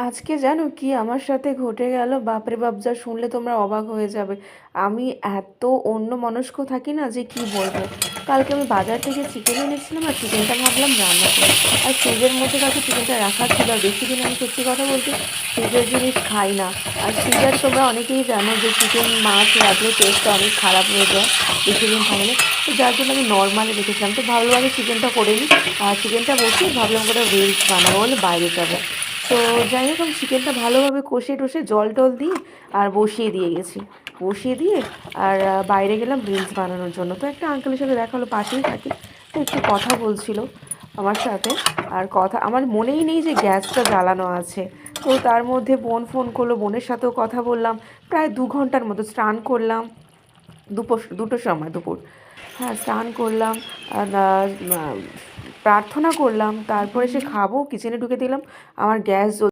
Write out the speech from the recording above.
আজকে জানো কি আমার সাথে ঘটে গেল? বাপরে বাপ, যা শুনলে তোমরা অবাক হয়ে যাবে। আমি এত অন্যমনস্ক থাকি না যে কি বলবো। কালকে আমি বাজার থেকে চিকেন এনেছিলাম, আর চিকেনটা ভাবলাম রান্না করি। আর ফ্রিজের মধ্যে কাছে চিকেনটা রাখা ছিল, আর বেশি দিন আমি সত্যি কথা বলতে ফ্রিজের জিনিস খাই না। আর ফ্রিজার তোমরা অনেকেই জানো যে চিকেন মাছ রাখলে টেস্টটা অনেক খারাপ হয়ে যায় বেশি দিন থাকলে। তো যার জন্য আমি নর্মালি রেখেছিলাম। তো ভাবলাম আগে চিকেনটা করে নিই। আর চিকেনটা বসিয়ে ভাবলাম ওটা রিলস বানাবো বলে বাইরে যাবো। তো যাই হোক, আমি চিকেনটা ভালোভাবে কষে টষে জল টল দিয়ে আর বসিয়ে দিয়ে গেছি। বসিয়ে দিয়ে আর বাইরে গেলাম রিলস বানানোর জন্য। তো একটা আঙ্কেলের সাথে দেখা হলো, পাশেই থাকি। তো একটু কথা বলছিল আমার সাথে। আর কথা আমার মনেই নেই যে গ্যাসটা জ্বালানো আছে। তো তার মধ্যে বোন ফোন করলো, বোনের সাথেও কথা বললাম প্রায় 2 ঘন্টার মতো। স্নান করলাম দুটোর সময়, দুপুর। হ্যাঁ, স্নান করলাম। আর প্রার্থনা করলাম, তারপরে সে খাবো কিচেনে ঢুকে দিলাম। আমার গ্যাস